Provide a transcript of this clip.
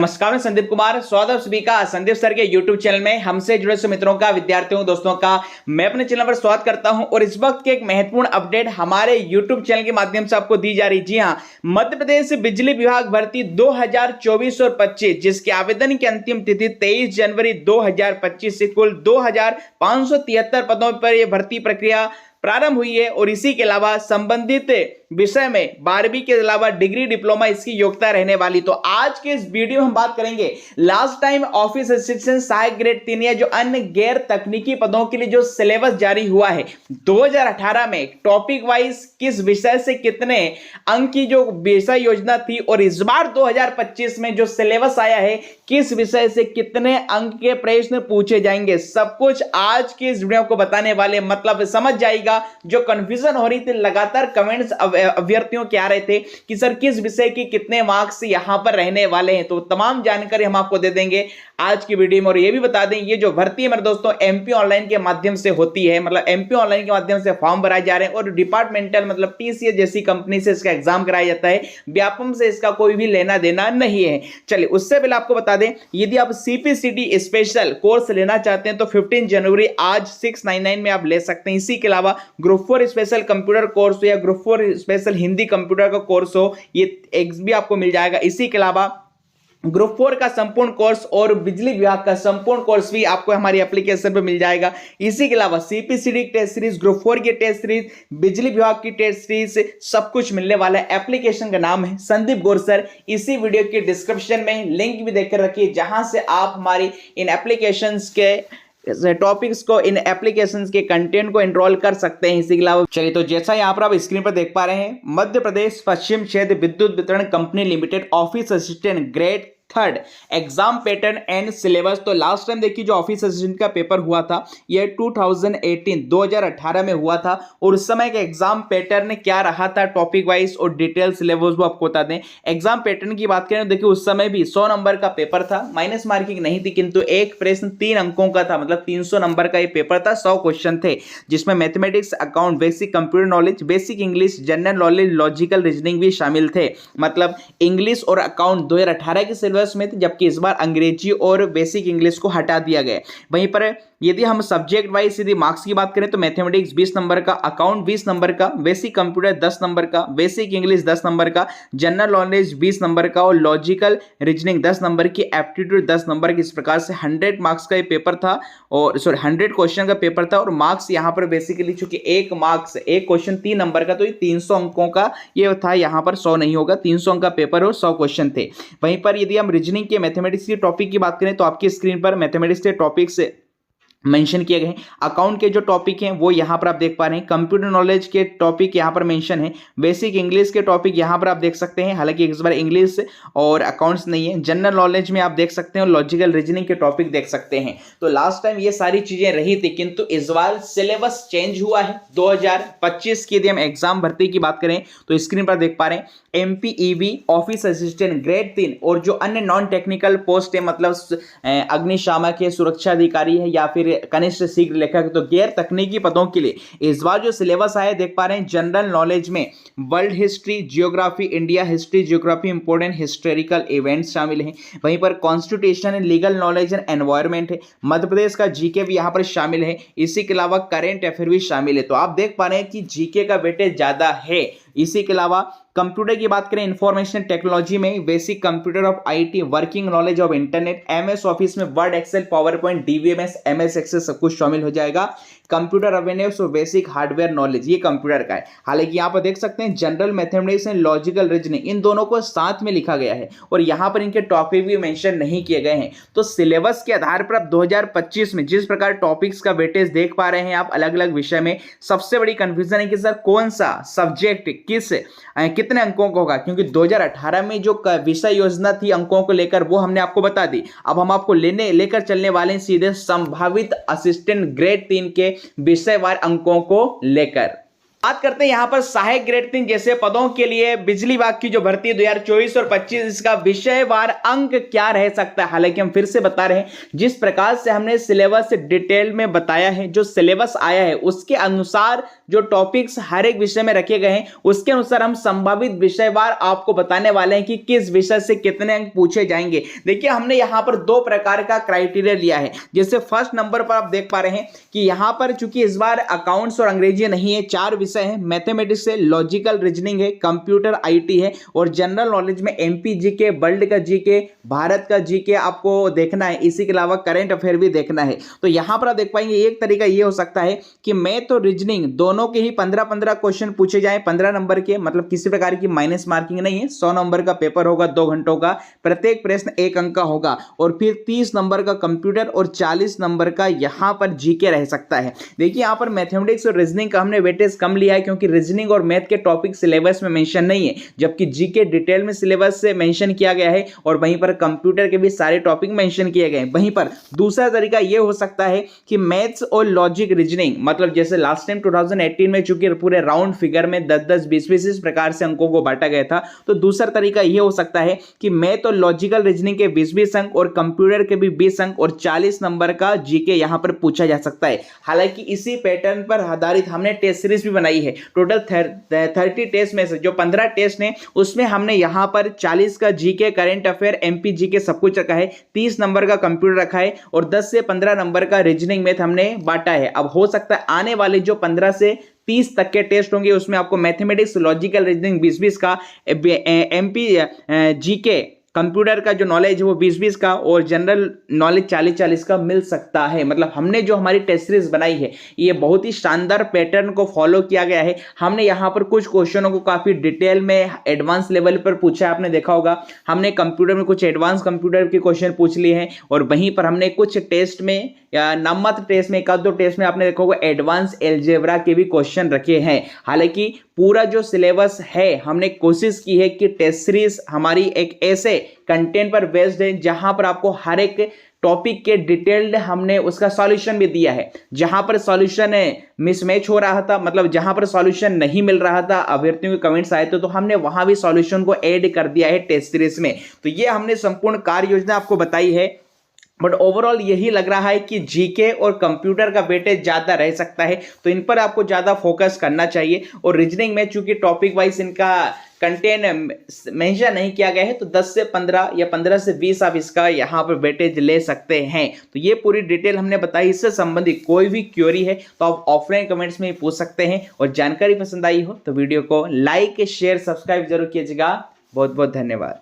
नमस्कार, मैं संदीप कुमार। स्वागत है सभी का संदीप सर के YouTube चैनल में। हमसे जुड़े सभी मित्रों का, विद्यार्थियों, दोस्तों का मैं अपने चैनल पर स्वागत करता हूं। और इस वक्त की एक महत्वपूर्ण अपडेट हमारे YouTube चैनल के माध्यम से आपको दी जा रही। जी हां, मध्य प्रदेश बिजली विभाग भर्ती 2024 और 25 जिसके आवेदन की अंतिम तिथि 23 जनवरी 2025 से कुल 2573 पदों पर यह भर्ती प्रक्रिया प्रारंभ हुई है। और इसी के अलावा संबंधित विषय में 12वीं के अलावा डिग्री, डिप्लोमा इसकी योग्यता रहने वाली। तो आज के इस वीडियो में हम बात करेंगे लास्ट टाइम ऑफिस असिस्टेंट सहायक ग्रेड 3 या जो अन्य गैर तकनीकी पदों के लिए जो सिलेबस जारी हुआ है 2018 में टॉपिक वाइज किस विषय से कितने अंक की जो विषय योजना थी, और इस बार 2025 में जो सिलेबस आया है किस विषय से कितने अंक के प्रश्न पूछे जाएंगे, सब कुछ आज के इस वीडियो को बताने वाले। मतलब समझ जाएगा जो कंफ्यूजन हो रही थी, लगातार कमेंट्स अभ्यर्थियों के आ रहे थे कि सर किस विषय के कितने मार्क्स यहां पर रहने वाले हैं, तो तमाम जानकारी हम आपको दे देंगे आज की वीडियो में। और ये भी बता दें, ये जो भर्ती है मेरे दोस्तों एमपी ऑनलाइन के माध्यम से होती है। मतलब एमपी ऑनलाइन के माध्यम से फॉर्म भराए जा रहे हैं और डिपार्टमेंटल मतलब टीसीएस जैसी कंपनी से इसका एग्जाम कराया जाता है। व्यापम से इसका कोई भी लेना देना नहीं है। चलिए, उससे पहले आपको बता दें, यदि आप सीपीसीटी स्पेशल कोर्स लेना चाहते हैं तो 15 जनवरी आज 699 में आप ले सकते हैं। इसी के अलावा ग्रुप 4 स्पेशल कंप्यूटर कोर्स हो या ग्रुप 4 स्पेशल हिंदी कंप्यूटर का कोर्स हो, ये एग्स भी आपको मिल जाएगा। इसी के अलावा ग्रुप 4 का संपूर्ण कोर्स और बिजली विभाग का संपूर्ण कोर्स भी आपको हमारी एप्लीकेशन पर मिल जाएगा। इसी के अलावा सीपीसीटी टेस्ट सीरीज, ग्रुप 4 की टेस्ट सीरीज, बिजली विभाग की टेस्ट सीरीज, सब कुछ मिलने वाला है। एप्लीकेशन का नाम है संदीप गौर सर। इसी वीडियो के डिस्क्रिप्शन में लिंक भी देकर रखिए, जहां से आप हमारी इन एप्लीकेशंस के टॉपिक्स को, इन एप्लीकेशंस के कंटेंट को एनरोल कर सकते हैं। इसी के अलावा चलिए, तो जैसा यहाँ पर आप स्क्रीन पर देख पा रहे हैं, मध्य प्रदेश पश्चिम क्षेत्र विद्युत वितरण company limited office assistant grade 3 exam pattern and syllabus. तो लास्ट टाइम देखिए जो ऑफिस असिस्टेंट का पेपर हुआ था ये 2018 में हुआ था, और उस समय का एग्जाम पैटर्न क्या रहा था टॉपिक वाइज और डिटेल सिलेबस वो आपको बता दें। एग्जाम पैटर्न की बात करें तो देखिए उस समय भी 100 नंबर का पेपर था, माइनस मार्किंग नहीं थी, किंतु एक प्रश्न 3 अंकों का था। मतलब 300 नंबर का ये पेपर था। 100 क्वेश्चन थे, जिसमें mathematics, account, basic computer knowledge, basic English, general knowledge, logical reasoning भी शामिल थे। मतलब इंग्लिश और अकाउंट 2018 के सिलेबस में थे, जबकि इस बार अंग्रेजी और बेसिक इंग्लिश को हटा दिया गया। वहीं पर यदि हम सब्जेक्ट वाइज यदि मार्क्स की बात करें तो मैथमेटिक्स 20 नंबर का, अकाउंट 20 नंबर का, बेसिक कंप्यूटर 10 नंबर का, बेसिक इंग्लिश 10 नंबर का, जनरल नॉलेज 20 नंबर का और लॉजिकल रीजनिंग 10 नंबर की, एप्टीट्यूड 10 नंबर की। इस प्रकार से 100 मार्क्स का ये पेपर था, और 100 क्वेश्चन का पेपर था। और मार्क्स यहाँ पर बेसिकली चूंकि एक क्वेश्चन 3 नंबर का, तो ये 300 अंकों का ये था। यहाँ पर 100 नहीं होगा, 300 अंक का पेपर और 100 क्वेश्चन थे। वहीं पर यदि हम रीजनिंग के मैथमेटिक्स के टॉपिक की बात करें तो आपकी स्क्रीन पर मैथमेटिक्स के टॉपिक्स मेंशन किए गए। अकाउंट के जो टॉपिक हैं वो यहाँ पर आप देख पा रहे हैं। कंप्यूटर नॉलेज के टॉपिक यहाँ पर मेंशन है। बेसिक इंग्लिश के टॉपिक यहाँ पर आप देख सकते हैं, हालांकि इस बार इंग्लिश और अकाउंट्स नहीं है। जनरल नॉलेज में आप देख सकते हैं और लॉजिकल रीजनिंग के टॉपिक देख सकते हैं। तो लास्ट टाइम ये सारी चीजें रही थी, किंतु इस बार सिलेबस चेंज हुआ है। 2025 की यदि हम एग्जाम भर्ती की बात करें तो स्क्रीन पर देख पा रहे हैं एमपीईबी ऑफिस असिस्टेंट ग्रेड 3 और जो अन्य नॉन टेक्निकल पोस्ट है, मतलब अग्निशामक है, सुरक्षा अधिकारी है या फिर कनिष्ठ शीघ्र लेखक, तो गैर तकनीकी पदों के लिए इस बार जो सिलेबस आया देख पा रहे हैं। जनरल नॉलेज में world history, geography, India history, geography, important historical events शामिल हैं। वहीं पर constitution, legal knowledge and environment है। मध्य प्रदेश का जीके भी यहाँ पर शामिल है। इसी के अलावा करेंट अफेयर भी शामिल है। तो आप देख पा रहे हैं कि जीके का वेटेज ज्यादा है। इसी के अलावा कंप्यूटर की बात करें, इंफॉर्मेशन टेक्नोलॉजी में basic computer of IT, working knowledge of internet, MS Office में Word, Excel, PowerPoint, DVMS, MS Excel सब कुछ शामिल हो जाएगा। कंप्यूटर अवेयरनेस और बेसिक हार्डवेयर नॉलेज ये कंप्यूटर का है। हालांकि यहाँ पर देख सकते हैं general mathematics and logical reasoning, इन दोनों को साथ में लिखा गया है और यहाँ पर इनके टॉपिक भी मेंशन नहीं किए गए हैं। तो सिलेबस के आधार पर अब 2025 में जिस प्रकार टॉपिक्स का वेटेज देख पा रहे हैं आप अलग अलग विषय में, सबसे बड़ी कंफ्यूजन है कि सर कौन सा सब्जेक्ट कितने अंकों का होगा, क्योंकि 2018 में जो विषय योजना थी अंकों को लेकर वो हमने आपको बता दी। अब हम आपको लेकर चलने वाले हैं सीधे संभावित असिस्टेंट ग्रेड 3 के विषयवार अंकों को लेकर। बात करते हैं यहाँ पर सहायक ग्रेड 3 जैसे पदों के लिए बिजली विभाग की जो भर्ती 2024 और 25 इसका विषयवार अंक क्या रह सकता है। हालांकि हम फिर से बता रहे हैं, जिस प्रकार से हमने सिलेबस डिटेल में बताया है, जो सिलेबस आया है उसके अनुसार जो टॉपिक्स हर एक विषय में रखे गए हैं उसके अनुसार हम संभावित विषयवार आपको बताने वाले हैं कि किस विषय से कितने अंक पूछे जाएंगे। देखिए हमने यहाँ पर दो प्रकार का क्राइटेरिया लिया है। जैसे फर्स्ट नंबर पर आप देख पा रहे हैं कि यहाँ पर चूंकि इस बार अकाउंट्स और अंग्रेजी नहीं है, 4 विषय है, मैथमेटिक्स है, लॉजिकल रीजनिंग है, कंप्यूटर आईटी है और जनरल नॉलेज में एमपी जीके, वर्ल्ड का जीके, भारत का जीके आपको देखना है। इसी के अलावा करंट अफेयर भी देखना है। तो यहां पर आप देख पाएंगे एक तरीका ये हो सकता है कि मैथ और रीजनिंग दोनों के ही 15-15 क्वेश्चन पूछे जाएं, 15 नंबर के, मतलब किसी प्रकार की माइनस मार्किंग नहीं है। 100 नंबर का पेपर होगा 2 घंटों का, प्रत्येक प्रश्न 1 अंक का होगा और फिर 30 नंबर का कंप्यूटर और 40 नंबर का यहां पर जीके रह सकता है। देखिए यहां पर मैथमेटिक्स और रीजनिंग का हमने वेटेज कम लिया है क्योंकि रीजनिंग और मैथ के टॉपिक सिलेबस में मेंशन नहीं है, जबकि जीके डिटेल में सिलेबस से मेंशन किया गया है और वहीं पर कंप्यूटर के भी सारे टॉपिक मेंशन किए गए हैं। वहीं पर दूसरा तरीका यह हो सकता है कि मैथ्स और लॉजिक रीजनिंग, मतलब जैसे लास्ट टाइम 2018 में चूंकि पूरे राउंड फिगर में 10-10, 20-20 इस प्रकार से अंकों को बांटा गया था, तो दूसरा तरीका यह हो सकता है कि मैथ और लॉजिकल रीजनिंग के 20-20 अंक और कंप्यूटर के भी 20 अंक और 40 नंबर का जीके यहां पर पूछा जा सकता है। हालांकि इसी पैटर्न पर आधारित हमने टेस्ट सीरीज भी बनाई है। टोटल 30 टेस्ट में से जो 15 टेस्ट ने उसमें हमने यहां पर 40 का GK, current affair, MP GK सब कुछ रखा है, 30 नंबर का कंप्यूटर रखा है और 10 से 15 नंबर का रीजनिंग मैथ हमने बांटा है। अब हो सकता है आने वाले जो 15 से 30 तक के टेस्ट होंगे उसमें आपको मैथमेटिक्स, लॉजिकल रीजनिंग 20-20 का, एमपी जीके, कंप्यूटर का जो नॉलेज है वो 20-20 का और जनरल नॉलेज 40-40 का मिल सकता है। मतलब हमने जो हमारी टेस्ट सीरीज बनाई है ये बहुत ही शानदार पैटर्न को फॉलो किया गया है। हमने यहाँ पर कुछ क्वेश्चनों को काफी डिटेल में एडवांस लेवल पर पूछा है, आपने देखा होगा। हमने कंप्यूटर में कुछ एडवांस कंप्यूटर के क्वेश्चन पूछ लिए हैं और वहीं पर हमने कुछ टेस्ट में या नाममात्र टेस्ट में, एक आध दो टेस्ट में आपने देखा होगा एडवांस एलजेब्रा के भी क्वेश्चन रखे हैं। हालांकि पूरा जो सिलेबस है हमने कोशिश की है कि टेस्ट सीरीज हमारी एक ऐसे कंटेंट पर बेस्ड है जहां पर आपको हर एक टॉपिक के डिटेल्ड हमने उसका सॉल्यूशन भी दिया है। जहां पर सॉल्यूशन मिसमैच हो रहा था, मतलब जहां पर सॉल्यूशन नहीं मिल रहा था, अभ्यर्थियों के कमेंट्स आए थे, तो हमने वहां भी सॉल्यूशन को ऐड कर दिया है टेस्ट सीरीज में। तो ये हमने संपूर्ण कार्य योजना आपको बताई है। बट ओवरऑल यही लग रहा है कि जीके और कंप्यूटर का वेटेज ज्यादा रह सकता है, तो इन पर आपको ज्यादा फोकस करना चाहिए। और रीजनिंग में चूंकि टॉपिक वाइज इनका कंटेंट मेंशन नहीं किया गया है, तो 10 से 15 या 15 से 20 आप इसका यहाँ पर वेटेज ले सकते हैं। तो ये पूरी डिटेल हमने बताई। इससे संबंधित कोई भी क्वेरी है तो आप ऑफलाइन कमेंट्स में पूछ सकते हैं। और जानकारी पसंद आई हो तो वीडियो को लाइक, शेयर, सब्सक्राइब जरूर कीजिएगा। बहुत बहुत धन्यवाद।